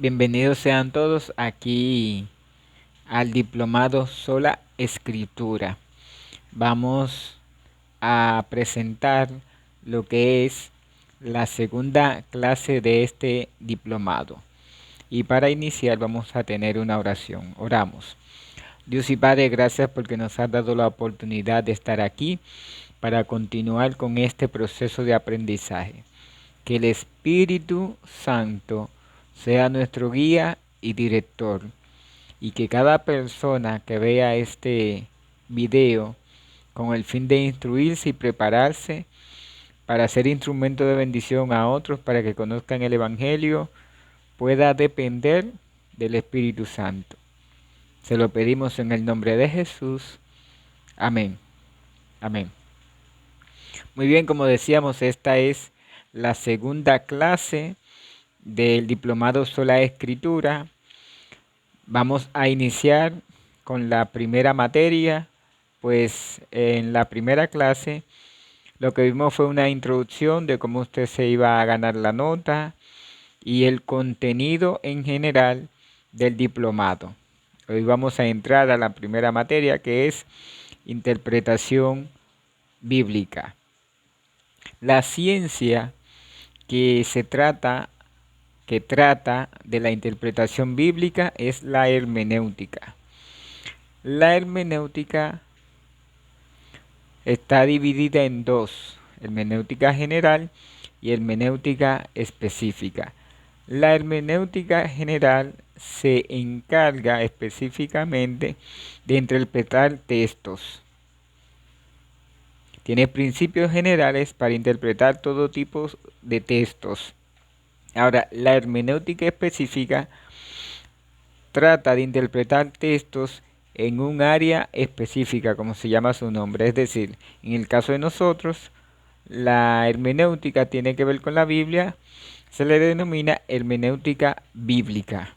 Bienvenidos sean todos aquí al diplomado Sola Escritura. Vamos a presentar lo que es la segunda clase de este diplomado. Y para iniciar vamos a tener una oración. Oramos. Dios y Padre, gracias porque nos has dado la oportunidad de estar aquí para continuar con este proceso de aprendizaje. Que el Espíritu Santo sea nuestro guía y director, y que cada persona que vea este video con el fin de instruirse y prepararse para ser instrumento de bendición a otros, para que conozcan el Evangelio, pueda depender del Espíritu Santo. Se lo pedimos en el nombre de Jesús. Amén. Amén. Muy bien, como decíamos, esta es la segunda clase del diplomado Sola Escritura. Vamos a iniciar con la primera materia, pues en la primera clase lo que vimos fue una introducción de cómo usted se iba a ganar la nota y el contenido en general del diplomado. Hoy vamos a entrar a la primera materia, que es interpretación bíblica. La ciencia que trata de la interpretación bíblica es la hermenéutica. La hermenéutica está dividida en dos: hermenéutica general y hermenéutica específica. La hermenéutica general se encarga específicamente de interpretar textos. Tiene principios generales para interpretar todo tipo de textos. Ahora, la hermenéutica específica trata de interpretar textos en un área específica, como se llama su nombre. Es decir, en el caso de nosotros, la hermenéutica tiene que ver con la Biblia, se le denomina hermenéutica bíblica,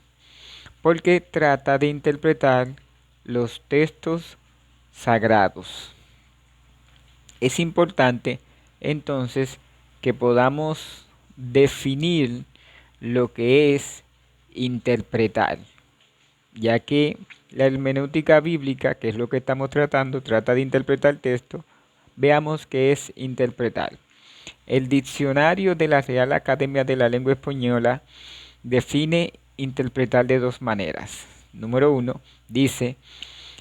porque trata de interpretar los textos sagrados. Es importante entonces que podamos definir lo que es interpretar, ya que la hermenéutica bíblica, que es lo que estamos tratando, trata de interpretar el texto. Veamos qué es interpretar. El diccionario de la Real Academia de la Lengua Española define interpretar de dos maneras. Número 1, dice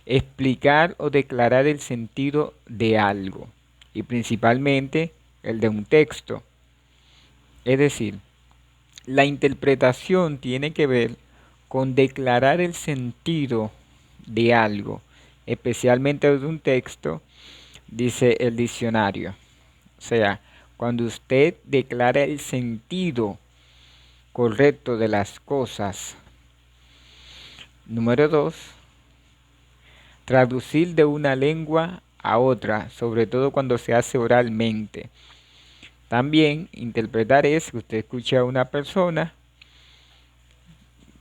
explicar o declarar el sentido de algo, y principalmente el de un texto. Es decir, la interpretación tiene que ver con declarar el sentido de algo, especialmente de un texto, dice el diccionario. O sea, cuando usted declara el sentido correcto de las cosas. Número 2, traducir de una lengua a otra, sobre todo cuando se hace oralmente. También interpretar es que usted escucha a una persona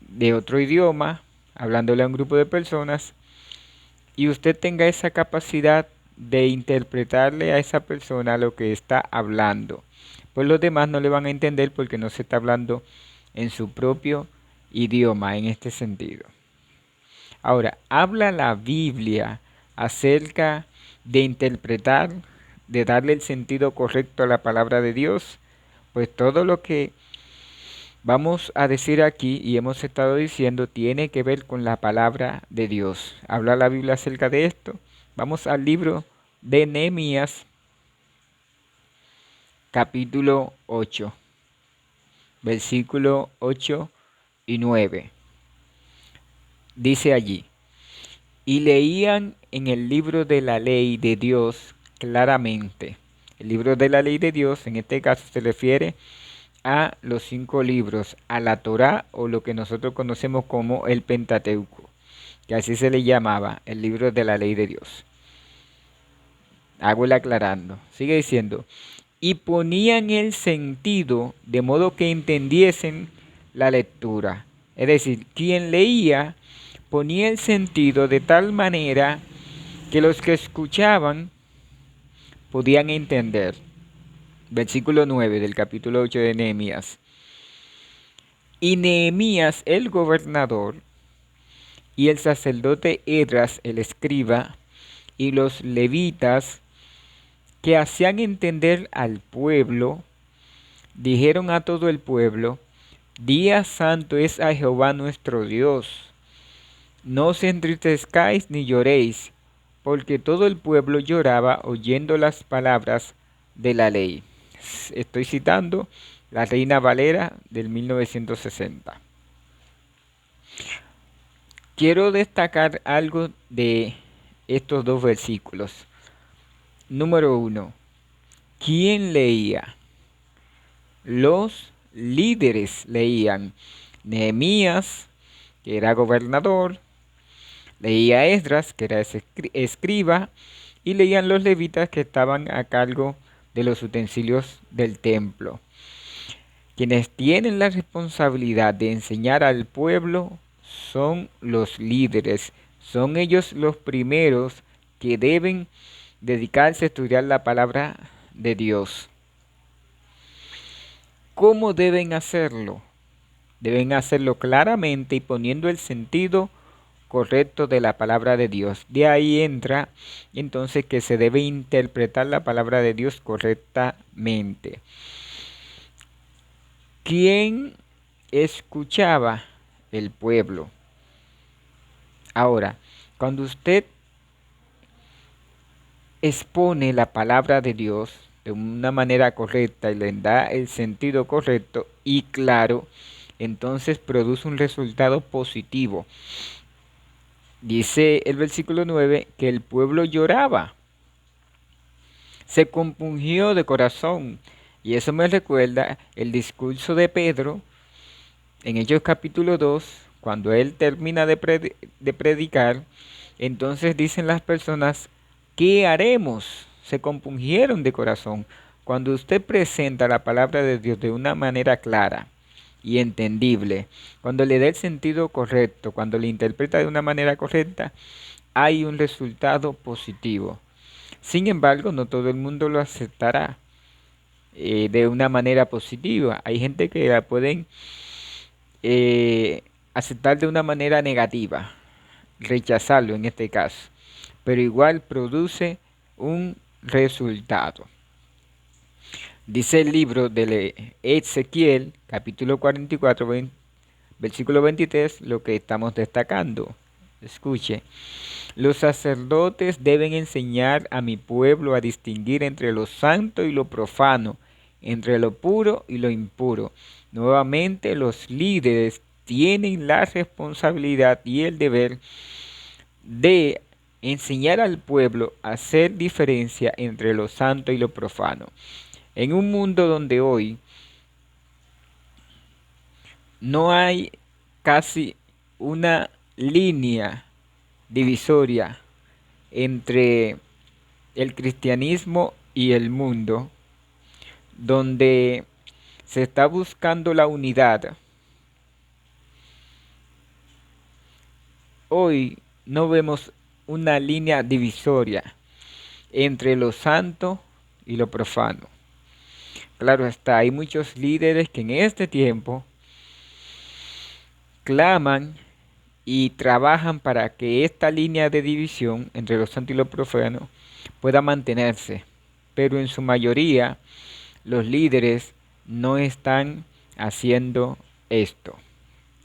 de otro idioma, hablándole a un grupo de personas, y usted tenga esa capacidad de interpretarle a esa persona lo que está hablando. Pues los demás no le van a entender porque no se está hablando en su propio idioma en este sentido. Ahora, habla la Biblia acerca de interpretar, de darle el sentido correcto a la palabra de Dios. Pues todo lo que vamos a decir aquí y hemos estado diciendo tiene que ver con la palabra de Dios. ¿Habla la Biblia acerca de esto? Vamos al libro de Nehemías, capítulo 8, versículo 8 y 9. Dice allí: y leían en el libro de la ley de Dios claramente. El libro de la ley de Dios, en este caso, se refiere a los 5 libros, a la Torá, o lo que nosotros conocemos como el Pentateuco, que así se le llamaba, el libro de la ley de Dios. Hago el aclarando. Sigue diciendo: y ponían el sentido de modo que entendiesen la lectura. Es decir, quien leía ponía el sentido de tal manera que los que escuchaban podían entender. Versículo 9 del capítulo 8 de Nehemías. Y Nehemías el gobernador y el sacerdote Edras el escriba y los levitas que hacían entender al pueblo, dijeron a todo el pueblo: Día santo es a Jehová nuestro Dios. No os entristezcáis ni lloréis, porque todo el pueblo lloraba oyendo las palabras de la ley. Estoy citando la Reina Valera del 1960. Quiero destacar algo de estos dos versículos. Número uno, ¿quién leía? Los líderes leían. Nehemías, que era gobernador, leía Esdras, que era escriba, y leían los levitas que estaban a cargo de los utensilios del templo. Quienes tienen la responsabilidad de enseñar al pueblo son los líderes. Son ellos los primeros que deben dedicarse a estudiar la palabra de Dios. ¿Cómo deben hacerlo? Deben hacerlo claramente y poniendo el sentido correcto de la palabra de Dios. De ahí entra entonces que se debe interpretar la palabra de Dios correctamente. ¿Quién escuchaba? El pueblo. Ahora, cuando usted expone la palabra de Dios de una manera correcta y le da el sentido correcto y claro, entonces produce un resultado positivo. Dice el versículo 9 que el pueblo lloraba, se compungió de corazón. Y eso me recuerda el discurso de Pedro en Hechos capítulo 2, cuando él termina de predicar. Entonces dicen las personas: ¿qué haremos? Se compungieron de corazón. Cuando usted presenta la palabra de Dios de una manera clara y entendible, cuando le da el sentido correcto, cuando le interpreta de una manera correcta, hay un resultado positivo. Sin embargo, no todo el mundo lo aceptará de una manera positiva. Hay gente que la pueden aceptar de una manera negativa, rechazarlo en este caso, pero igual produce un resultado. Dice el libro de Ezequiel, capítulo 44, versículo 23, lo que estamos destacando. Escuche: los sacerdotes deben enseñar a mi pueblo a distinguir entre lo santo y lo profano, entre lo puro y lo impuro. Nuevamente, los líderes tienen la responsabilidad y el deber de enseñar al pueblo a hacer diferencia entre lo santo y lo profano. En un mundo donde hoy no hay casi una línea divisoria entre el cristianismo y el mundo, donde se está buscando la unidad, hoy no vemos una línea divisoria entre lo santo y lo profano. Claro está, hay muchos líderes que en este tiempo claman y trabajan para que esta línea de división entre lo santo y lo profano pueda mantenerse, pero en su mayoría los líderes no están haciendo esto.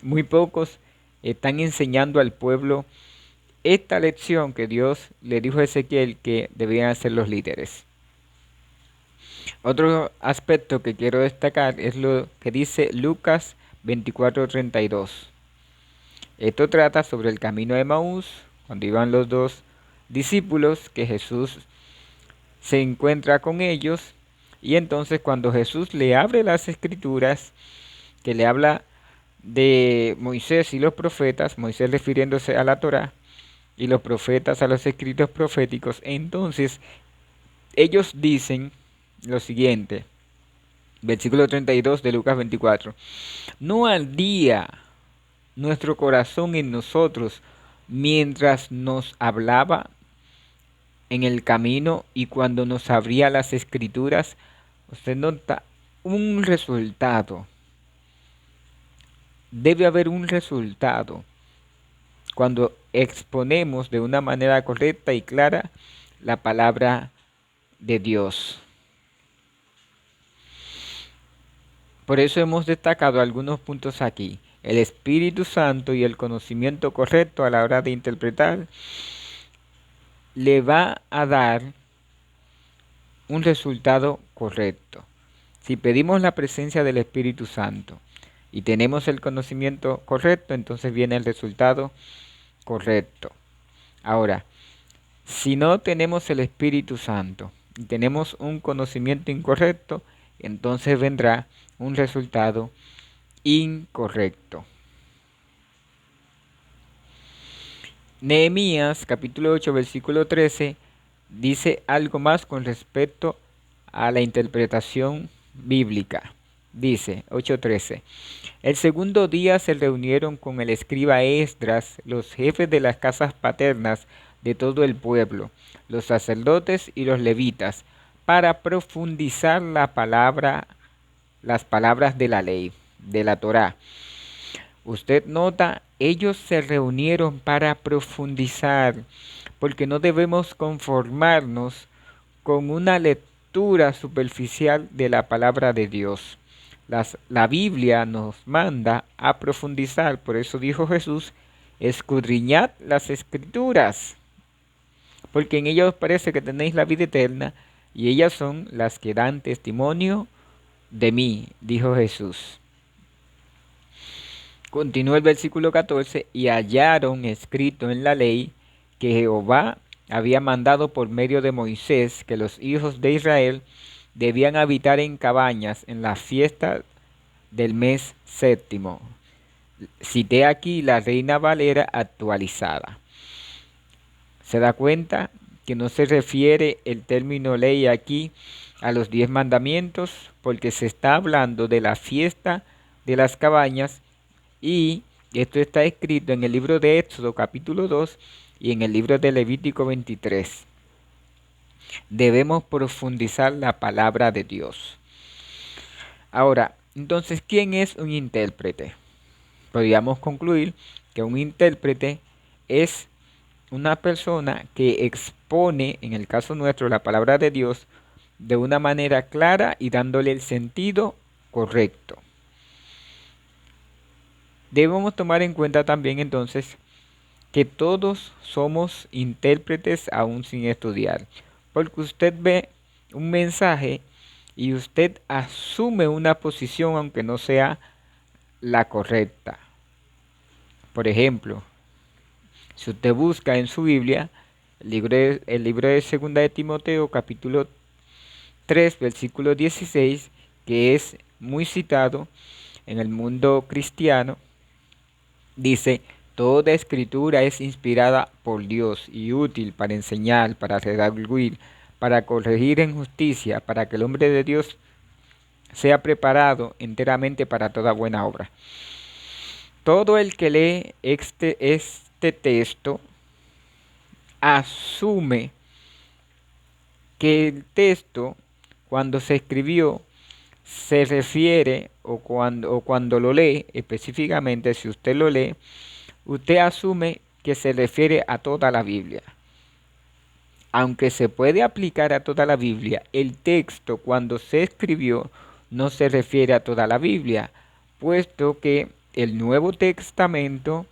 Muy pocos están enseñando al pueblo esta lección que Dios le dijo a Ezequiel que debían hacer los líderes. Otro aspecto que quiero destacar es lo que dice Lucas 24:32. Esto trata sobre el camino de Emaús, cuando iban los dos discípulos, que Jesús se encuentra con ellos, y entonces cuando Jesús le abre las escrituras, que le habla de Moisés y los profetas, Moisés refiriéndose a la Torá y los profetas a los escritos proféticos, entonces ellos dicen lo siguiente, versículo 32 de Lucas 24: no ardía nuestro corazón en nosotros mientras nos hablaba en el camino y cuando nos abría las escrituras. Usted nota un resultado. debe haber un resultado cuando exponemos de una manera correcta y clara la palabra de Dios. Por eso hemos destacado algunos puntos aquí. El Espíritu Santo y el conocimiento correcto a la hora de interpretar le va a dar un resultado correcto. Si pedimos la presencia del Espíritu Santo y tenemos el conocimiento correcto, entonces viene el resultado correcto. Ahora, si no tenemos el Espíritu Santo y tenemos un conocimiento incorrecto, entonces vendrá un resultado incorrecto. Nehemías capítulo 8 versículo 13 dice algo más con respecto a la interpretación bíblica. Dice 8:13: el segundo día se reunieron con el escriba Esdras los jefes de las casas paternas de todo el pueblo, los sacerdotes y los levitas, para profundizar las palabras de la ley, de la Torá. Usted nota, ellos se reunieron para profundizar, porque no debemos conformarnos con una lectura superficial de la palabra de Dios. La Biblia nos manda a profundizar, por eso dijo Jesús: escudriñad las escrituras, porque en ellas parece que tenéis la vida eterna, y ellas son las que dan testimonio de mí, dijo Jesús. Continúa el versículo 14: y hallaron escrito en la ley que Jehová había mandado por medio de Moisés que los hijos de Israel debían habitar en cabañas en la fiesta del mes séptimo. Cité aquí la Reina Valera actualizada. ¿Se da cuenta que no se refiere el término ley aquí a los 10 mandamientos? Porque se está hablando de la fiesta de las cabañas, y esto está escrito en el libro de Éxodo capítulo 2 y en el libro de Levítico 23. Debemos profundizar la palabra de Dios. Ahora, entonces, ¿quién es un intérprete? Podríamos concluir que un intérprete es una persona que expone, en el caso nuestro, la palabra de Dios de una manera clara y dándole el sentido correcto. Debemos tomar en cuenta también entonces que todos somos intérpretes aún sin estudiar, porque usted ve un mensaje y usted asume una posición aunque no sea la correcta. Por ejemplo, si usted busca en su Biblia el libro de Segunda de Timoteo capítulo 3 versículo 16, que es muy citado en el mundo cristiano, dice: toda escritura es inspirada por Dios y útil para enseñar, para redarguir, para corregir en justicia, para que el hombre de Dios sea preparado enteramente para toda buena obra. Todo el que lee este texto asume que el texto, cuando se escribió, se refiere, o cuando lo lee específicamente, si usted lo lee, usted asume que se refiere a toda la Biblia. Aunque se puede aplicar a toda la Biblia, el texto cuando se escribió no se refiere a toda la Biblia, puesto que el Nuevo Testamento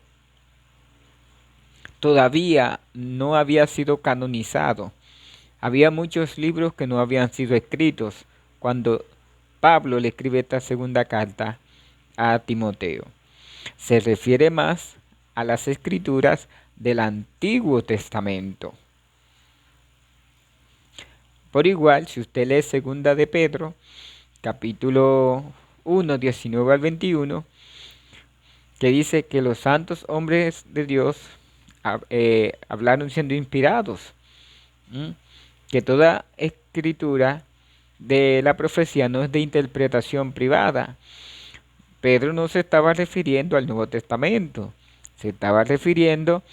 todavía no había sido canonizado. Había muchos libros que no habían sido escritos cuando Pablo le escribe esta segunda carta a Timoteo. Se refiere más a las escrituras del Antiguo Testamento. Por igual, si usted lee segunda de Pedro, capítulo 1, 19 al 21, que dice que los santos hombres de Dios hablaron siendo inspirados, que toda escritura de la profecía no es de interpretación privada. Pedro no se estaba refiriendo al Nuevo Testamento, se estaba refiriendo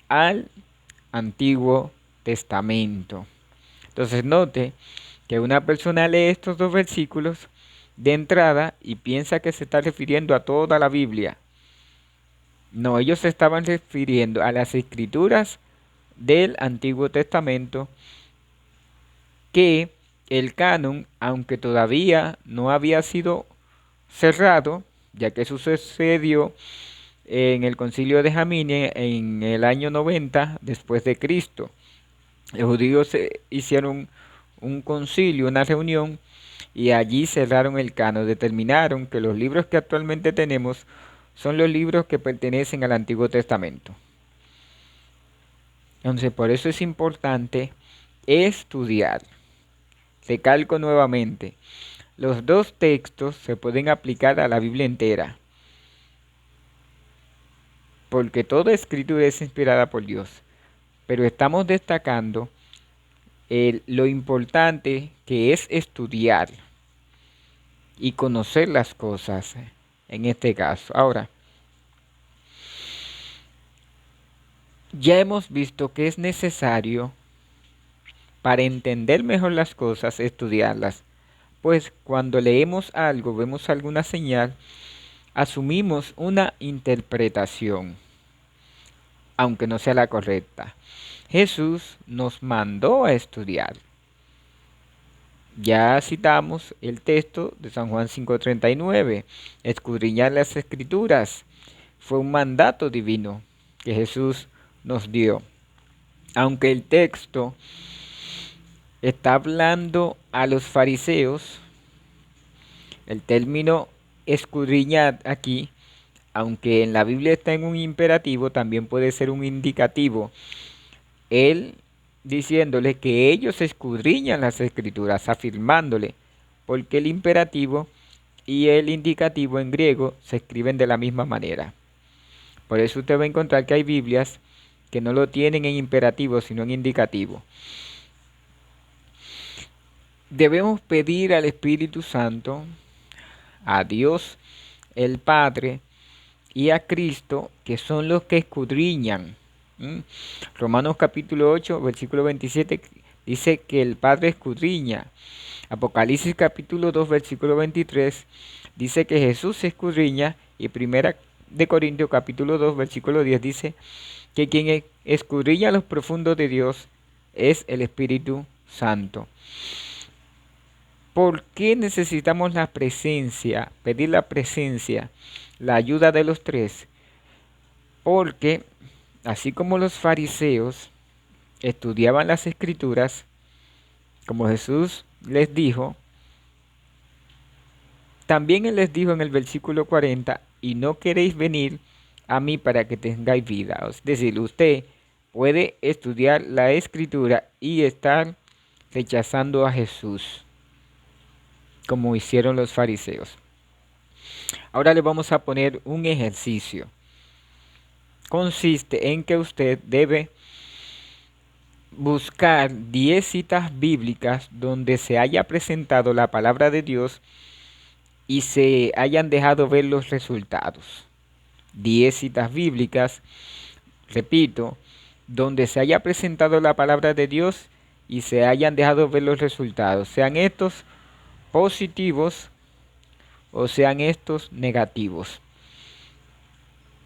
al Antiguo Testamento. Entonces note que una persona lee estos dos versículos de entrada y piensa que se está refiriendo a toda la Biblia. No, ellos se estaban refiriendo a las escrituras del Antiguo Testamento, que el canon, aunque todavía no había sido cerrado, ya que eso sucedió en el concilio de Jamine en el año 90 después de Cristo. Los judíos hicieron un concilio, una reunión, y allí cerraron el canon. Determinaron que los libros que actualmente tenemos son los libros que pertenecen al Antiguo Testamento. Entonces, por eso es importante estudiar. Recalco nuevamente, los dos textos se pueden aplicar a la Biblia entera, porque toda escritura es inspirada por Dios. Pero estamos destacando lo importante que es estudiar y conocer las cosas en este caso. Ahora, ya hemos visto que es necesario, para entender mejor las cosas, estudiarlas. Pues cuando leemos algo, vemos alguna señal, asumimos una interpretación, aunque no sea la correcta. Jesús nos mandó a estudiar. Ya citamos el texto de San Juan 5:39, escudriñar las escrituras. Fue un mandato divino que Jesús nos dio. Aunque el texto está hablando a los fariseos, el término escudriñar aquí, aunque en la Biblia está en un imperativo, también puede ser un indicativo. Él diciéndole que ellos escudriñan las escrituras, afirmándole, porque el imperativo y el indicativo en griego se escriben de la misma manera. Por eso usted va a encontrar que hay Biblias que no lo tienen en imperativo, sino en indicativo. Debemos pedir al Espíritu Santo, a Dios el Padre y a Cristo, que son los que escudriñan. Romanos capítulo 8, versículo 27 dice que el Padre escudriña. Apocalipsis capítulo 2, versículo 23 dice que Jesús escudriña. Y Primera de Corintios capítulo 2, versículo 10 dice que quien escudriña los profundos de Dios es el Espíritu Santo. ¿Por qué necesitamos la presencia, pedir la presencia, la ayuda de los tres? Porque así como los fariseos estudiaban las escrituras, como Jesús les dijo, también Él les dijo en el versículo 40, y no queréis venir a mí para que tengáis vida. Es decir, usted puede estudiar la escritura y estar rechazando a Jesús, como hicieron los fariseos. Ahora le vamos a poner un ejercicio. Consiste en que usted debe buscar 10 citas bíblicas donde se haya presentado la palabra de Dios y se hayan dejado ver los resultados. 10 citas bíblicas, repito, donde se haya presentado la palabra de Dios y se hayan dejado ver los resultados, sean estos positivos o sean estos negativos.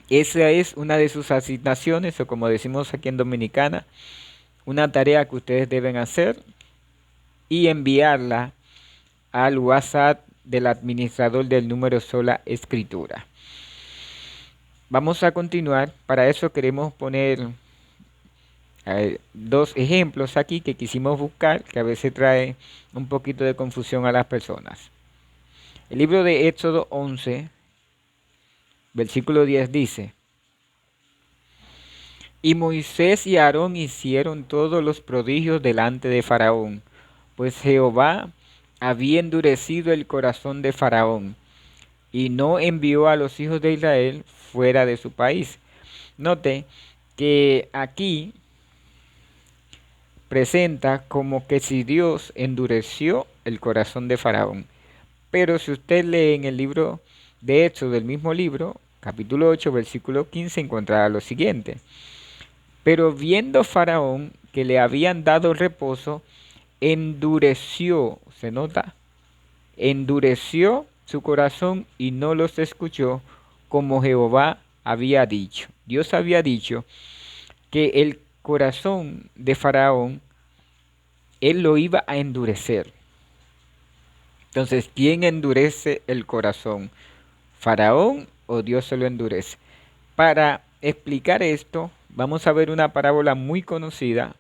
Esa es una de sus asignaciones, o como decimos aquí en Dominicana, una tarea que ustedes deben hacer y enviarla al WhatsApp del administrador del número Sola Escritura. Vamos a continuar. Para eso queremos poner dos ejemplos aquí que quisimos buscar, que a veces trae un poquito de confusión a las personas. El libro de Éxodo 11, versículo 10 dice: Y Moisés y Aarón hicieron todos los prodigios delante de Faraón, pues Jehová había endurecido el corazón de Faraón, y no envió a los hijos de Israel fuera de su país. Note que aquí presenta como que si Dios endureció el corazón de Faraón. Pero si usted lee en el libro de Hechos del mismo libro, capítulo 8, versículo 15, encontrará lo siguiente: Pero viendo Faraón que le habían dado reposo, endureció, ¿se nota? Endureció su corazón y no los escuchó, como Jehová había dicho. Dios había dicho que el corazón de Faraón, él lo iba a endurecer. Entonces, ¿quién endurece el corazón? ¿Faraón o Dios se lo endurece? Para explicar esto, vamos a ver una parábola muy conocida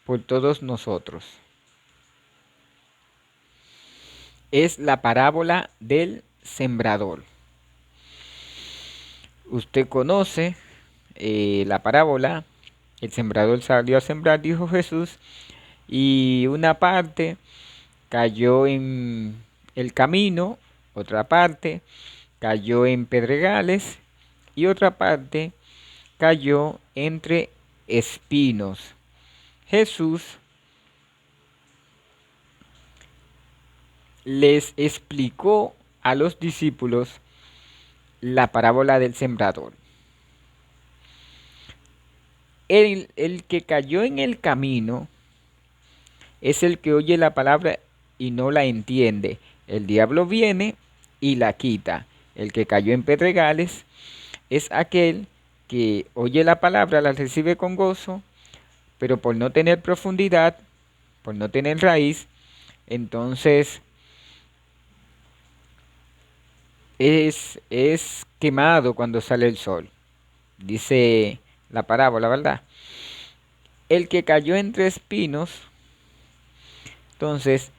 por todos nosotros. Es la parábola del sembrador. Usted conoce la parábola. El sembrador salió a sembrar, dijo Jesús, y una parte cayó en el camino, otra parte cayó en pedregales y otra parte cayó entre espinos. Jesús les explicó a los discípulos la parábola del sembrador. El que cayó en el camino es el que oye la palabra y no la entiende. El diablo viene y la quita. El que cayó en pedregales es aquel que oye la palabra, la recibe con gozo, pero por no tener profundidad, por no tener raíz, entonces es quemado cuando sale el sol. Dice la parábola, ¿verdad? El que cayó entre espinos, entonces,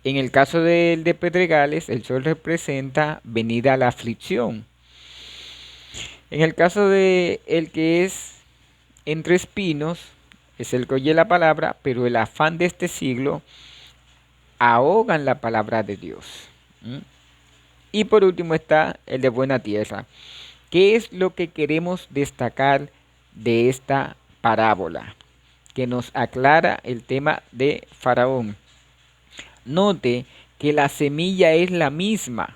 en el caso del de Pedregales, el sol representa venida a la aflicción. En el caso de el que es entre espinos, es el que oye la palabra, pero el afán de este siglo ahogan la palabra de Dios. ¿Mm? Y por último está el de buena tierra. ¿Qué es lo que queremos destacar de esta parábola? Que nos aclara el tema de Faraón. Note que la semilla es la misma.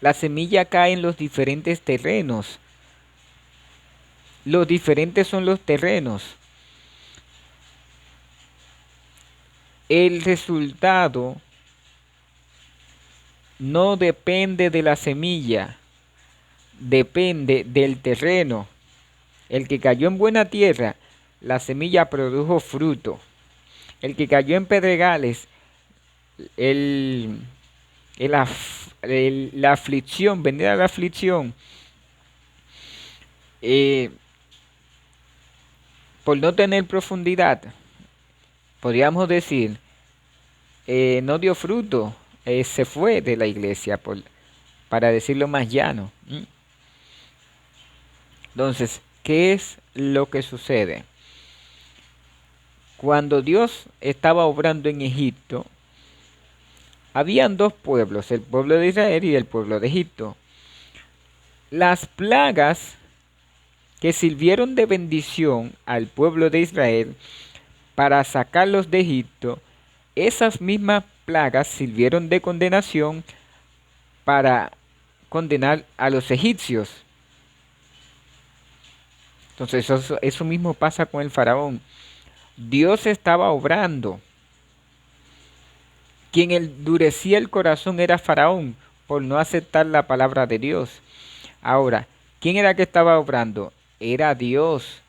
La semilla cae en los diferentes terrenos. Los diferentes son los terrenos. El resultado no depende de la semilla, depende del terreno. El que cayó en buena tierra, la semilla produjo fruto. El que cayó en pedregales, el, la aflicción, venida la aflicción, eh, por no tener profundidad, podríamos decir, no dio fruto, se fue de la iglesia, para decirlo más llano. Entonces, ¿qué es lo que sucede? Cuando Dios estaba obrando en Egipto, habían dos pueblos, el pueblo de Israel y el pueblo de Egipto. Las plagas que sirvieron de bendición al pueblo de Israel para sacarlos de Egipto, esas mismas plagas sirvieron de condenación para condenar a los egipcios. Entonces eso mismo pasa con el faraón. Dios estaba obrando. Quien endurecía el corazón era Faraón por no aceptar la palabra de Dios. Ahora, ¿quién era que estaba obrando? Era Dios.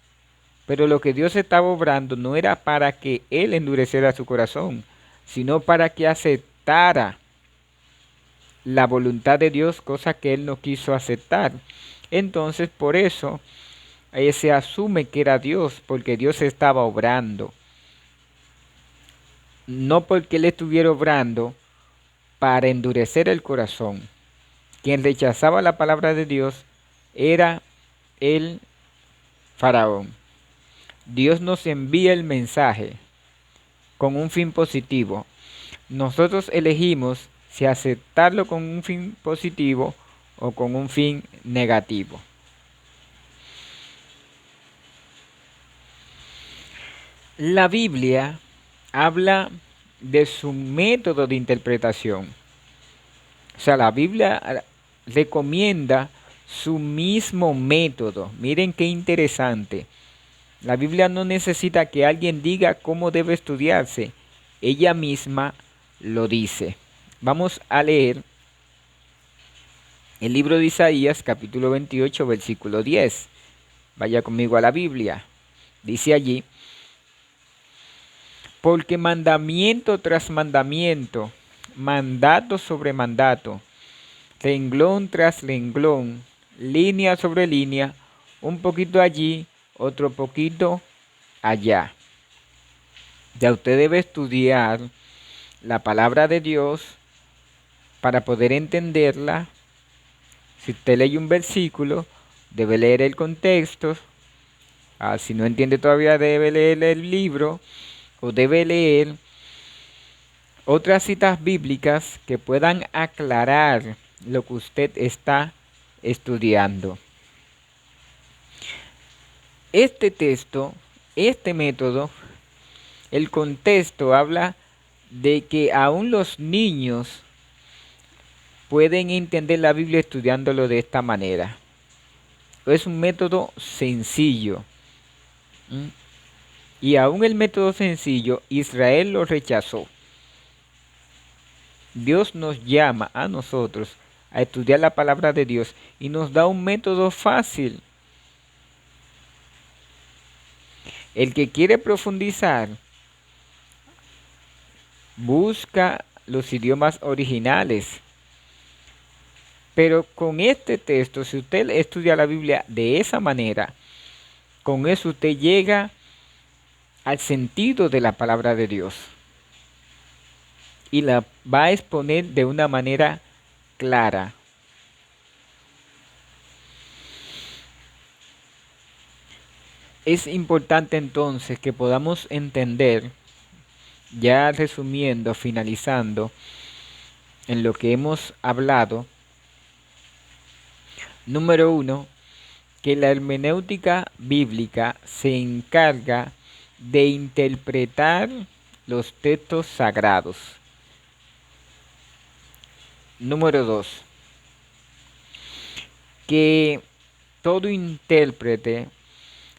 Pero lo que Dios estaba obrando no era para que él endureciera su corazón, sino para que aceptara la voluntad de Dios, cosa que él no quiso aceptar. Entonces, por eso, se asume que era Dios, porque Dios estaba obrando. No porque él estuviera obrando para endurecer el corazón. Quien rechazaba la palabra de Dios era el faraón. Dios nos envía el mensaje con un fin positivo. Nosotros elegimos si aceptarlo con un fin positivo o con un fin negativo. La Biblia habla de su método de interpretación. O sea, la Biblia recomienda su mismo método. Miren qué interesante. La Biblia no necesita que alguien diga cómo debe estudiarse. Ella misma lo dice. Vamos a leer el libro de Isaías, capítulo 28, versículo 10. Vaya conmigo a la Biblia. Dice allí: porque mandamiento tras mandamiento, mandato sobre mandato, renglón tras renglón, línea sobre línea, un poquito allí, otro poquito allá. Ya usted debe estudiar la palabra de Dios para poder entenderla. Si usted lee un versículo, debe leer el contexto. Si no entiende todavía, debe leer el libro o debe leer otras citas bíblicas que puedan aclarar lo que usted está estudiando. Este texto, este método, el contexto habla de que aún los niños pueden entender la Biblia estudiándolo de esta manera. Es un método sencillo. Y aún el método sencillo, Israel lo rechazó. Dios nos llama a nosotros a estudiar la palabra de Dios y nos da un método fácil. El que quiere profundizar, busca los idiomas originales. Pero con este texto, si usted estudia la Biblia de esa manera, con eso usted llega al sentido de la palabra de Dios y la va a exponer de una manera clara. Es importante entonces que podamos entender, ya resumiendo, finalizando en lo que hemos hablado. Número 1, que la hermenéutica bíblica se encarga de interpretar los textos sagrados. Número 2, que todo intérprete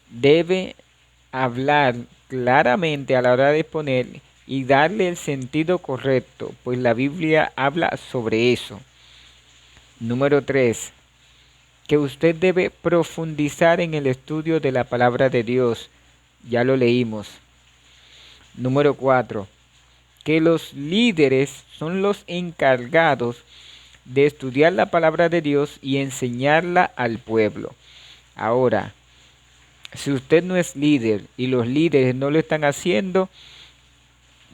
debe hablar claramente a la hora de exponer y darle el sentido correcto, pues la Biblia habla sobre eso. Número 3, que usted debe profundizar en el estudio de la palabra de Dios. Ya lo leímos. Número 4, que los líderes son los encargados de estudiar la palabra de Dios y enseñarla al pueblo. Ahora, si usted no es líder y los líderes no lo están haciendo,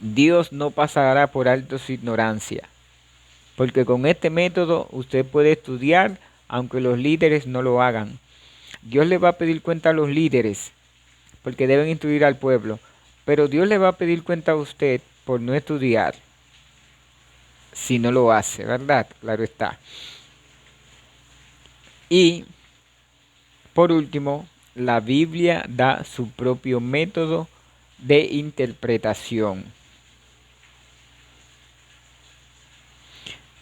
Dios no pasará por alto su ignorancia. Porque con este método usted puede estudiar aunque los líderes no lo hagan. Dios le va a pedir cuenta a los líderes porque deben instruir al pueblo. Pero Dios le va a pedir cuenta a usted por no estudiar si no lo hace, ¿verdad? Claro está. Y por último, la Biblia da su propio método de interpretación.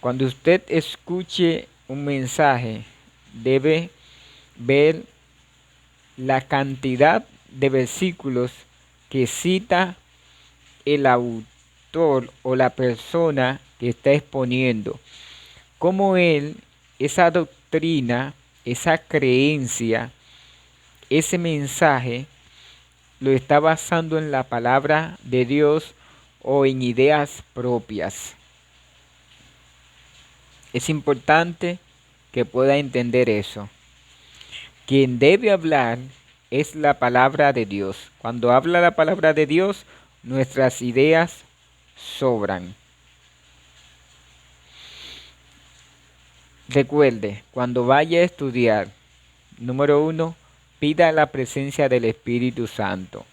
Cuando usted escuche un mensaje, debe ver la cantidad de versículos que cita el autor o la persona que está exponiendo. Cómo él, esa doctrina, esa creencia, ese mensaje, lo está basando en la palabra de Dios o en ideas propias. Es importante que pueda entender eso. Quien debe hablar es la palabra de Dios. Cuando habla la palabra de Dios, nuestras ideas sobran. Recuerde, cuando vaya a estudiar, número 1, pida la presencia del Espíritu Santo.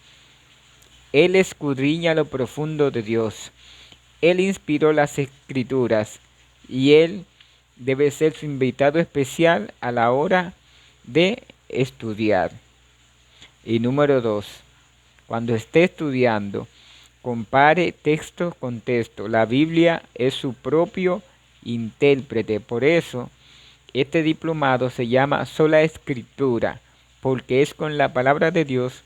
Él escudriña lo profundo de Dios. Él inspiró las Escrituras y Él debe ser su invitado especial a la hora de estudiar. Y número 2, cuando esté estudiando, compare texto con texto. La Biblia es su propio intérprete. Por eso, este diplomado se llama Sola Escritura, porque es con la palabra de Dios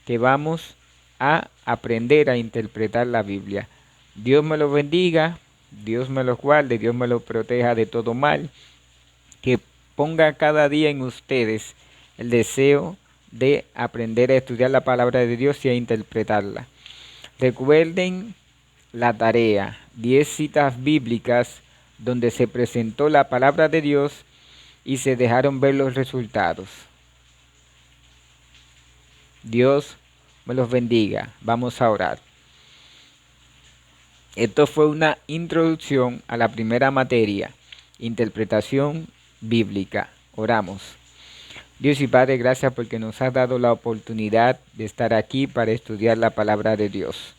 que vamos a aprender a interpretar la Biblia. Dios me lo bendiga, Dios me lo guarde, Dios me lo proteja de todo mal, que ponga cada día en ustedes el deseo de aprender a estudiar la palabra de Dios y a interpretarla. Recuerden la tarea, 10 citas bíblicas donde se presentó la palabra de Dios y se dejaron ver los resultados. Dios me los bendiga. Vamos a orar. Esto fue una introducción a la primera materia, interpretación bíblica. Oramos. Dios y Padre, gracias porque nos has dado la oportunidad de estar aquí para estudiar la palabra de Dios.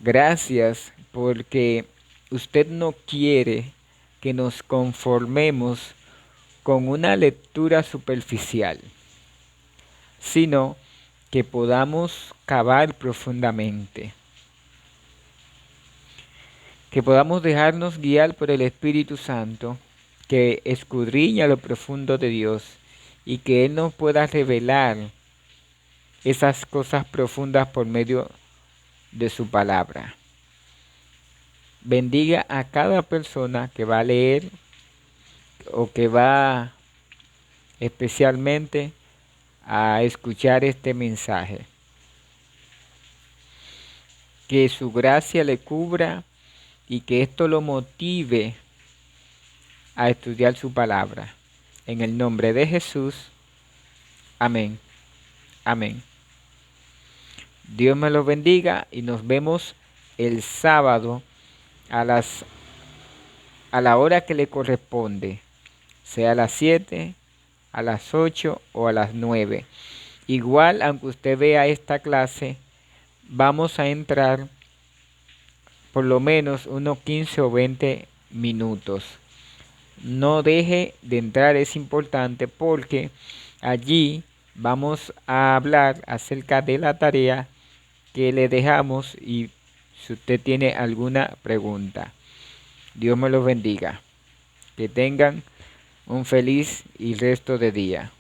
Gracias porque usted no quiere que nos conformemos con una lectura superficial, sino que podamos cavar profundamente, que podamos dejarnos guiar por el Espíritu Santo, que escudriña lo profundo de Dios y que Él nos pueda revelar esas cosas profundas por medio de su palabra. Bendiga a cada persona que va a leer o que va especialmente a escuchar este mensaje. Que su gracia le cubra y que esto lo motive a estudiar su palabra. En el nombre de Jesús. Amén. Amén. Dios me los bendiga y nos vemos el sábado a la hora que le corresponde, sea a las 7, a las 8 o a las 9. Igual, aunque usted vea esta clase, vamos a entrar por lo menos unos 15 o 20 minutos. No deje de entrar, es importante porque allí vamos a hablar acerca de la tarea que le dejamos y si usted tiene alguna pregunta. Dios me los bendiga. Que tengan un feliz y resto de día.